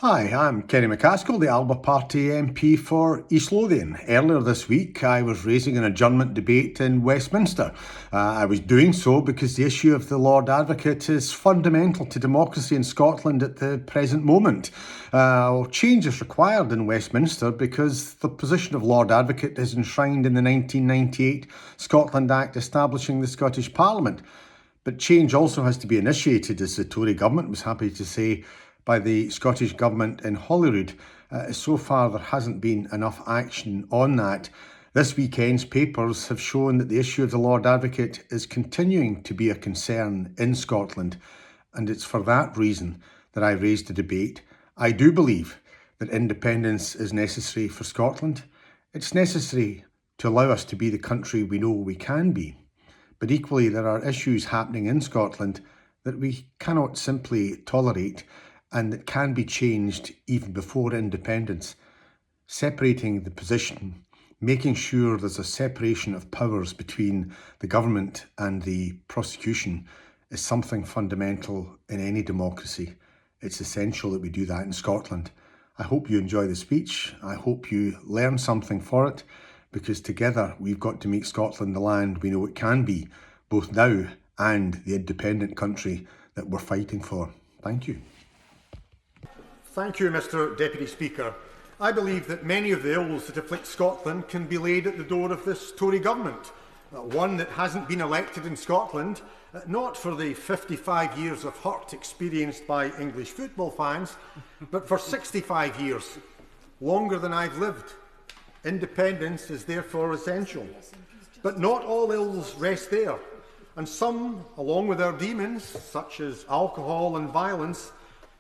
Hi, I'm Kenny MacAskill, the Alba Party MP for East Lothian. Earlier this week, I was raising an adjournment debate in Westminster. I was doing so because the issue of the Lord Advocate is fundamental to democracy in Scotland at the present moment. Change is required in Westminster because the position of Lord Advocate is enshrined in the 1998 Scotland Act establishing the Scottish Parliament. But change also has to be initiated, as the Tory government was happy to say, by the Scottish Government in Holyrood. So far, there hasn't been enough action on that. This weekend's papers have shown that the issue of the Lord Advocate is continuing to be a concern in Scotland, and it's for that reason that I raised the debate. I do believe that independence is necessary for Scotland. It's necessary to allow us to be the country we know we can be. But equally, there are issues happening in Scotland that we cannot simply tolerate and that can be changed even before independence. Separating the position, making sure there's a separation of powers between the government and the prosecution is something fundamental in any democracy. It's essential that we do that in Scotland. I hope you enjoy the speech. I hope you learn something for it, because together we've got to make Scotland the land we know it can be, both now and the independent country that we're fighting for. Thank you. Thank you, Mr Deputy Speaker. I believe that many of the ills that afflict Scotland can be laid at the door of this Tory government. One that hasn't been elected in Scotland, not for the 55 years of hurt experienced by English football fans, but for 65 years, longer than I've lived. Independence is therefore essential. But not all ills rest there, and some, along with our demons, such as alcohol and violence,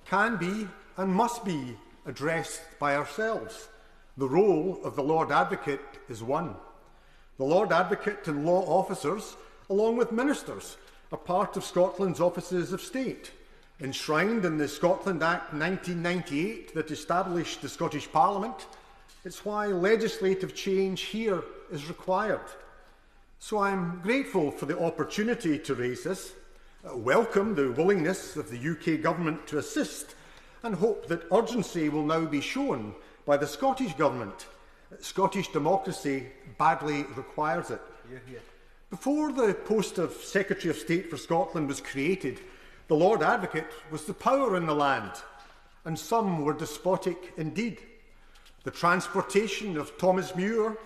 can be and must be addressed by ourselves. The role of the Lord Advocate is one. The Lord Advocate and law officers, along with ministers, are part of Scotland's offices of state, enshrined in the Scotland Act 1998 that established the Scottish Parliament. It's why legislative change here is required. So I'm grateful for the opportunity to raise this, welcome the willingness of the UK Government to assist, and hope that urgency will now be shown by the Scottish Government. Scottish democracy badly requires it. Before the post of Secretary of State for Scotland was created, the Lord Advocate was the power in the land, and some were despotic indeed. The transportation of Thomas Muir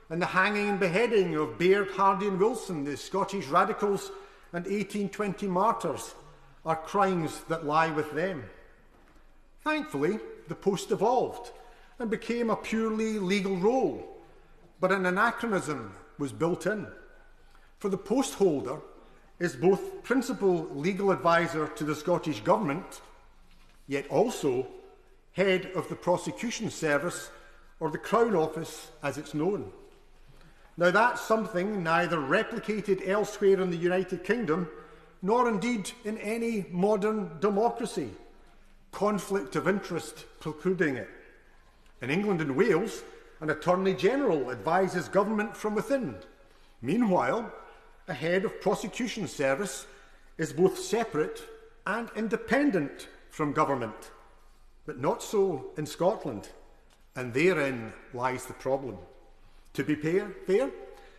and the hanging and beheading of Baird, Hardy and Wilson, the Scottish radicals and 1820 martyrs, are crimes that lie with them. Thankfully, the post evolved and became a purely legal role, but an anachronism was built in. For the post holder is both principal legal advisor to the Scottish Government, yet also head of the prosecution service, or the Crown Office as it's known. Now that's something neither replicated elsewhere in the United Kingdom, nor indeed in any modern democracy. Conflict of interest precluding it. In England and Wales, an Attorney General advises government from within. Meanwhile, a head of prosecution service is both separate and independent from government. But not so in Scotland, and therein lies the problem. To be fair,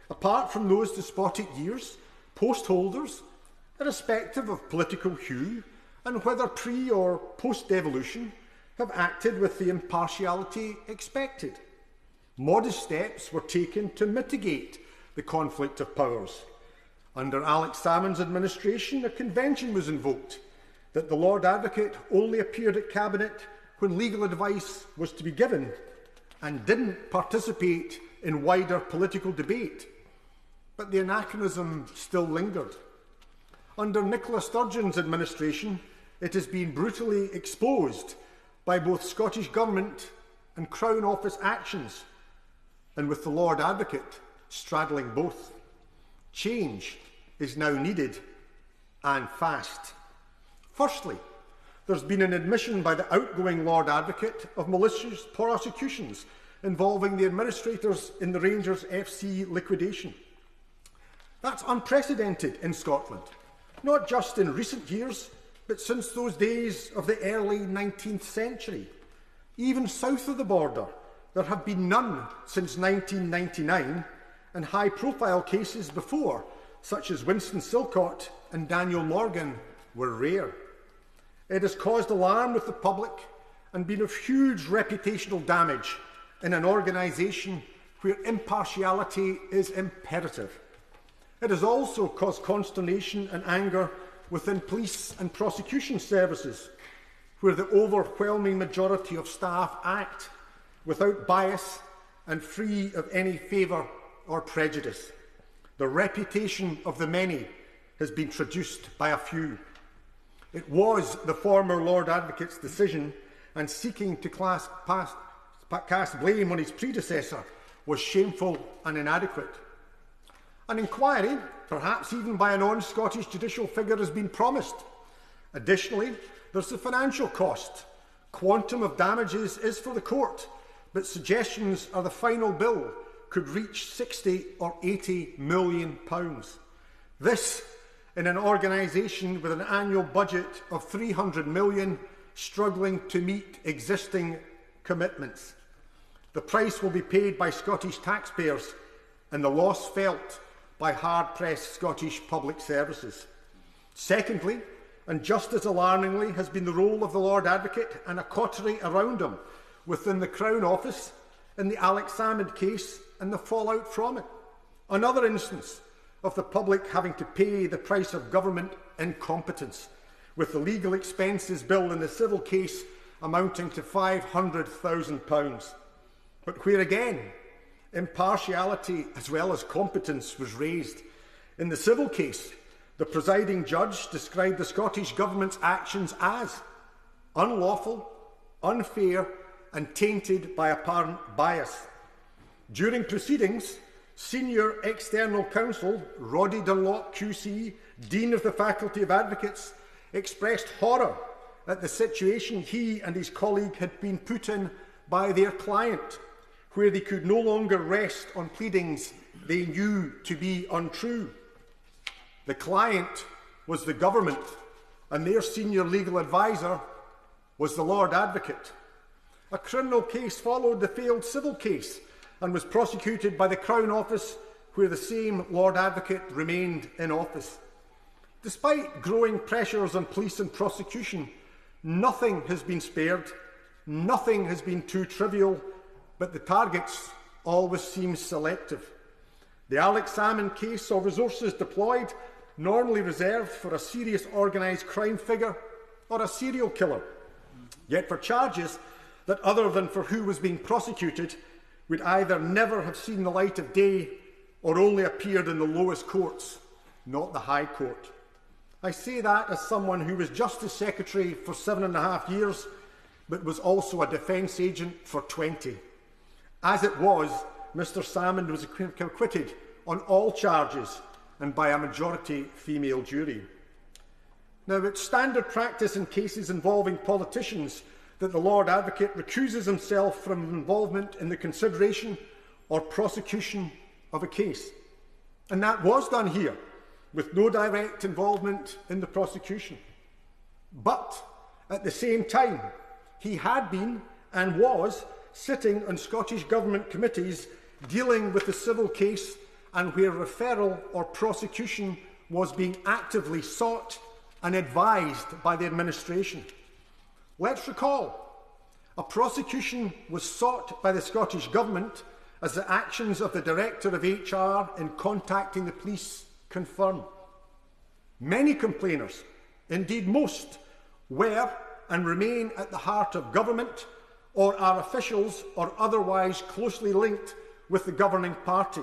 apart from those despotic years, post holders, irrespective of political hue, and whether pre or post-devolution, have acted with the impartiality expected. Modest steps were taken to mitigate the conflict of powers. Under Alex Salmond's administration, a convention was invoked that the Lord Advocate only appeared at Cabinet when legal advice was to be given and didn't participate in wider political debate. But the anachronism still lingered. Under Nicola Sturgeon's administration, it has been brutally exposed by both Scottish Government and Crown Office actions, and with the Lord Advocate straddling both. Change is now needed, and fast. Firstly, there's been an admission by the outgoing Lord Advocate of malicious prosecutions involving the administrators in the Rangers FC liquidation. That's unprecedented in Scotland, not just in recent years, but since those days of the early 19th century. Even south of the border, there have been none since 1999, and high-profile cases before, such as Winston Silcott and Daniel Morgan, were rare. It has caused alarm with the public and been of huge reputational damage in an organisation where impartiality is imperative. It has also caused consternation and anger within police and prosecution services, where the overwhelming majority of staff act without bias and free of any favour or prejudice. The reputation of the many has been traduced by a few. It was the former Lord Advocate's decision, and seeking to cast blame on his predecessor was shameful and inadequate. An inquiry, perhaps even by a non-Scottish judicial figure, has been promised. Additionally, there's the financial cost. Quantum of damages is for the court, but suggestions are the final bill could reach 60 or 80 million pounds. This in an organisation with an annual budget of 300 million struggling to meet existing commitments. The price will be paid by Scottish taxpayers and the loss felt by hard-pressed Scottish public services. Secondly, and just as alarmingly, has been the role of the Lord Advocate and a coterie around him within the Crown Office in the Alex Salmond case and the fallout from it. Another instance of the public having to pay the price of government incompetence, with the legal expenses bill in the civil case amounting to £500,000. But where again, impartiality as well as competence was raised. In the civil case, the presiding judge described the Scottish Government's actions as unlawful, unfair and tainted by apparent bias. During proceedings, Senior External Counsel Roddy Dunlop QC, Dean of the Faculty of Advocates, expressed horror at the situation he and his colleague had been put in by their client, where they could no longer rest on pleadings they knew to be untrue. The client was the government, and their senior legal advisor was the Lord Advocate. A criminal case followed the failed civil case and was prosecuted by the Crown Office, where the same Lord Advocate remained in office. Despite growing pressures on police and prosecution, nothing has been spared, nothing has been too trivial, but the targets always seem selective. The Alex Salmond case saw resources deployed normally reserved for a serious organised crime figure or a serial killer, yet for charges that, other than for who was being prosecuted, would either never have seen the light of day or only appeared in the lowest courts, not the High Court. I say that as someone who was Justice Secretary for 7.5 years, but was also a defence agent for 20. As it was, Mr Salmond was acquitted on all charges and by a majority female jury. Now, it's standard practice in cases involving politicians that the Lord Advocate recuses himself from involvement in the consideration or prosecution of a case. And that was done here, with no direct involvement in the prosecution. But at the same time, he had been and was sitting on Scottish Government committees dealing with the civil case and where referral or prosecution was being actively sought and advised by the administration. Let's recall, a prosecution was sought by the Scottish Government as the actions of the Director of HR in contacting the police confirm. Many complainers, indeed most, were and remain at the heart of government or are officials or otherwise closely linked with the governing party.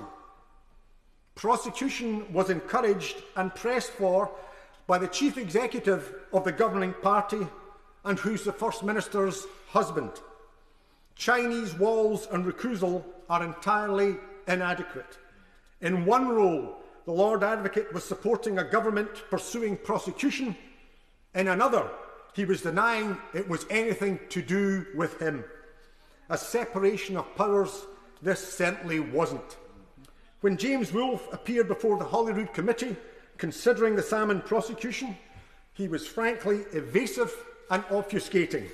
Prosecution was encouraged and pressed for by the Chief Executive of the governing party and who's the First Minister's husband. Chinese walls and recusal are entirely inadequate. In one role, the Lord Advocate was supporting a government pursuing prosecution. In another, he was denying it was anything to do with him. A separation of powers this certainly wasn't. When James Wolfe appeared before the Holyrood Committee considering the Salmond prosecution, he was frankly evasive and obfuscating.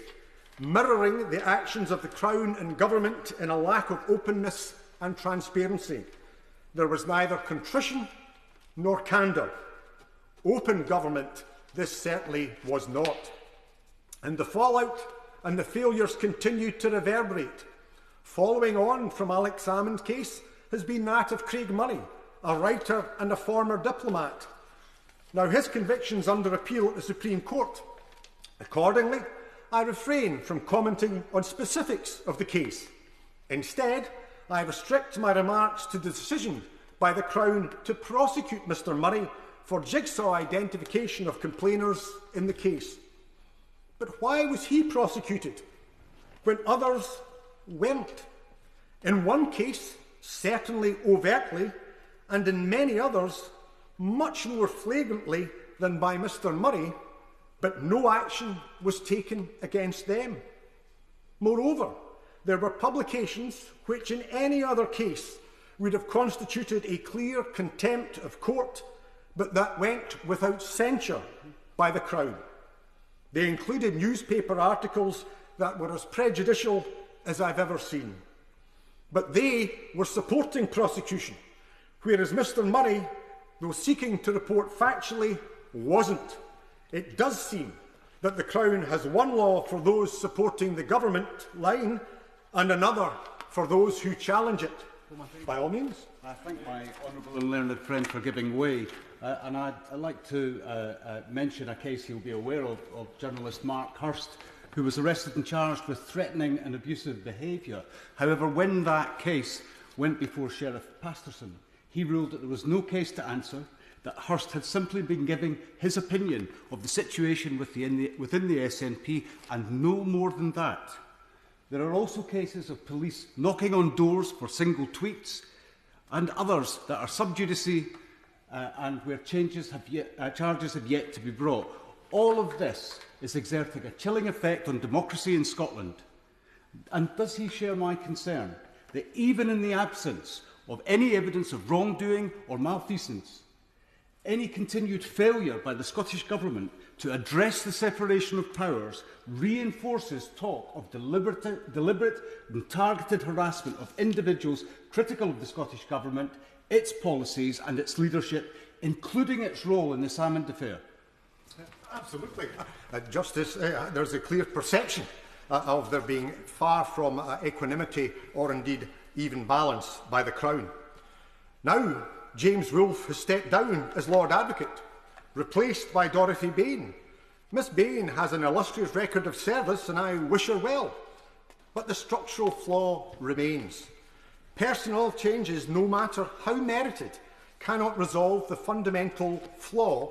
mirroring the actions of the Crown and Government in a lack of openness and transparency. There was neither contrition nor candour. Open government this certainly was not. And the fallout and the failures continued to reverberate. Following on from Alex Salmond's case has been that of Craig Murray, a writer and a former diplomat. Now, his conviction's under appeal at the Supreme Court. Accordingly, I refrain from commenting on specifics of the case. Instead, I restrict my remarks to the decision by the Crown to prosecute Mr Murray for jigsaw identification of complainers in the case. But why was he prosecuted when others weren't? In one case, certainly overtly, and in many others, much more flagrantly than by Mr Murray, but no action was taken against them. Moreover, there were publications which in any other case would have constituted a clear contempt of court, but that went without censure by the Crown. They included newspaper articles that were as prejudicial as I've ever seen. But they were supporting prosecution, whereas Mr Murray, though seeking to report factually, wasn't. It does seem that the Crown has one law for those supporting the government line and another for those who challenge it. By all means. I thank my honourable and learned friend for giving way. And I'd like to mention a case he'll be aware of journalist Mark Hurst, who was arrested and charged with threatening and abusive behaviour. However, when that case went before Sheriff Pasterson, he ruled that there was no case to answer, that Hurst had simply been giving his opinion of the situation within the SNP, and no more than that. There are also cases of police knocking on doors for single tweets, and others that are sub judice and where charges have yet to be brought. All of this is exerting a chilling effect on democracy in Scotland. And does he share my concern that even in the absence of any evidence of wrongdoing or malfeasance, any continued failure by the Scottish Government to address the separation of powers reinforces talk of deliberate and targeted harassment of individuals critical of the Scottish Government, its policies and its leadership, including its role in the Salmond affair? Absolutely. Justice, there's a clear perception of there being far from equanimity or indeed even balance by the Crown. Now, James Wolfe has stepped down as Lord Advocate, replaced by Dorothy Bain. Miss Bain has an illustrious record of service and I wish her well. But the structural flaw remains. Personnel changes, no matter how merited, cannot resolve the fundamental flaw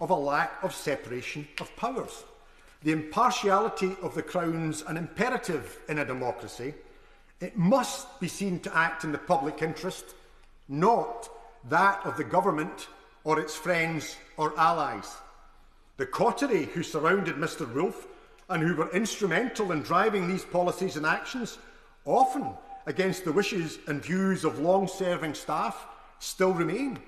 of a lack of separation of powers. The impartiality of the Crown's an imperative in a democracy. It must be seen to act in the public interest, not that of the government or its friends or allies. The coterie who surrounded Mr Wolfe and who were instrumental in driving these policies and actions, often against the wishes and views of long-serving staff, still remain.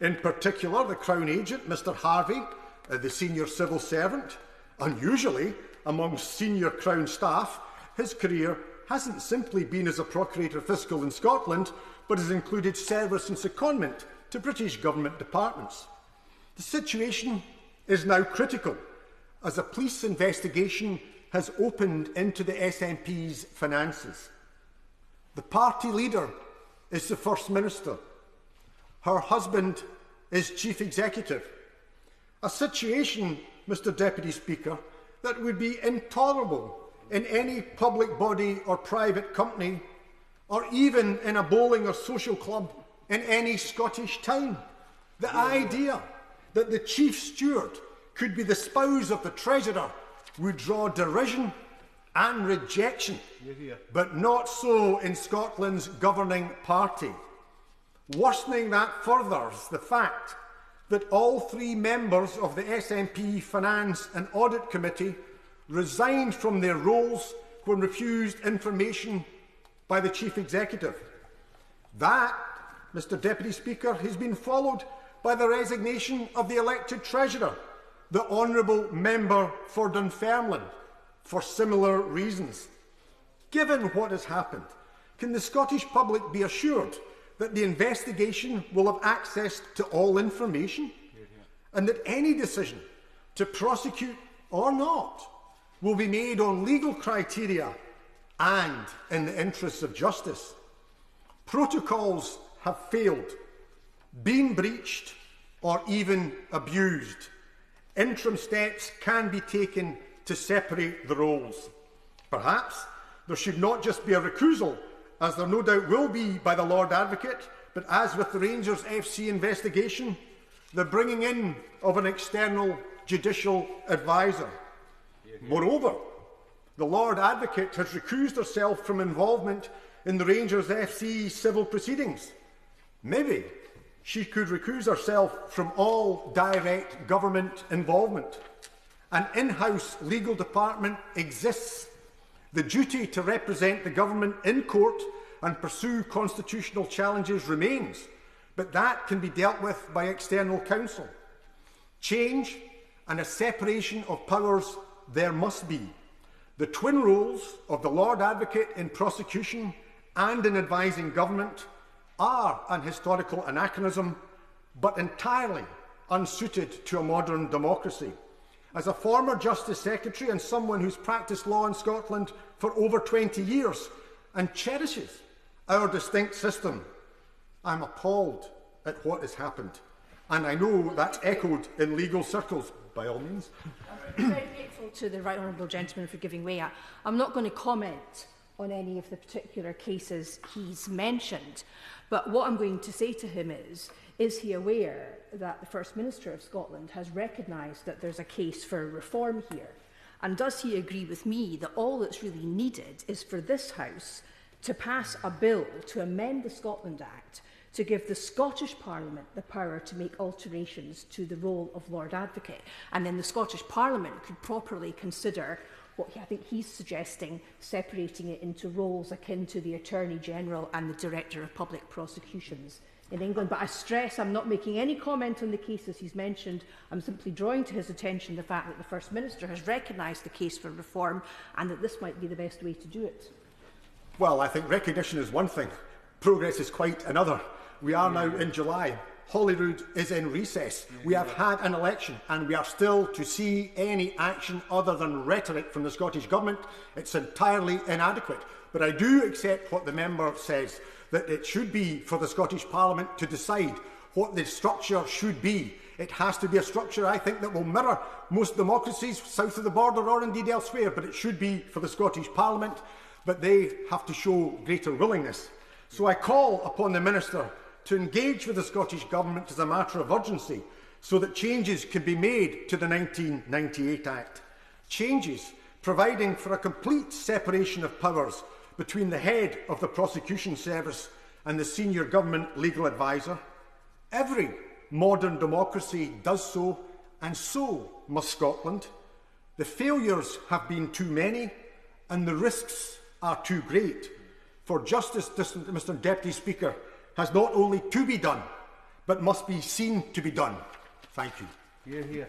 In particular, the Crown agent, Mr Harvey, the senior civil servant. Unusually, amongst senior Crown staff, his career hasn't simply been as a Procurator Fiscal in Scotland, but has included service and secondment to British government departments. The situation is now critical, as a police investigation has opened into the SNP's finances. The party leader is the First Minister. Her husband is Chief Executive. A situation, Mr Deputy Speaker, that would be intolerable in any public body or private company, or even in a bowling or social club in any Scottish town. The idea that the Chief Steward could be the spouse of the Treasurer would draw derision and rejection, but not so in Scotland's governing party. Worsening that furthers the fact that all three members of the SNP Finance and Audit Committee resigned from their roles when refused information by the Chief Executive. That, Mr Deputy Speaker, has been followed by the resignation of the elected Treasurer, the Honourable Member for Dunfermline, for similar reasons. Given what has happened, can the Scottish public be assured that the investigation will have access to all information and that any decision to prosecute or not will be made on legal criteria and in the interests of justice? Protocols have failed, been breached, or even abused. Interim steps can be taken to separate the roles. Perhaps there should not just be a recusal, as there no doubt will be by the Lord Advocate, but as with the Rangers FC investigation, the bringing in of an external judicial advisor. Moreover, the Lord Advocate has recused herself from involvement in the Rangers FC civil proceedings. Maybe she could recuse herself from all direct government involvement. An in-house legal department exists. The duty to represent the government in court and pursue constitutional challenges remains, but that can be dealt with by external counsel. Change and a separation of powers there must be. The twin roles of the Lord Advocate in prosecution and in advising government are an historical anachronism, but entirely unsuited to a modern democracy. As a former Justice Secretary and someone who's practised law in Scotland for over 20 years and cherishes our distinct system, I'm appalled at what has happened. And I know that's echoed in legal circles, by all means. I'm very grateful to the Right Honourable Gentleman for giving way. I'm not going to comment on any of the particular cases he's mentioned, but what I'm going to say to him is he aware that the First Minister of Scotland has recognised that there's a case for reform here? And does he agree with me that all that's really needed is for this House to pass a bill to amend the Scotland Act to give the Scottish Parliament the power to make alterations to the role of Lord Advocate? And then the Scottish Parliament could properly consider what I think he's suggesting, separating it into roles akin to the Attorney General and the Director of Public Prosecutions in England. But I stress I'm not making any comment on the cases he's mentioned. I'm simply drawing to his attention the fact that the First Minister has recognised the case for reform and that this might be the best way to do it. Well, I think recognition is one thing. Progress is quite another. We are now in July. Holyrood is in recess. We have had an election and we are still to see any action other than rhetoric from the Scottish Government. It's entirely inadequate. But I do accept what the member says, that it should be for the Scottish Parliament to decide what the structure should be. It has to be a structure, I think, that will mirror most democracies south of the border or indeed elsewhere, but it should be for the Scottish Parliament, but they have to show greater willingness. So I call upon the Minister to engage with the Scottish Government as a matter of urgency so that changes can be made to the 1998 Act. Changes providing for a complete separation of powers between the head of the prosecution service and the senior government legal advisor. Every modern democracy does so, and so must Scotland. The failures have been too many and the risks are too great. For justice, Mr. Deputy Speaker, has not only to be done, but must be seen to be done. Thank you. Hear, hear.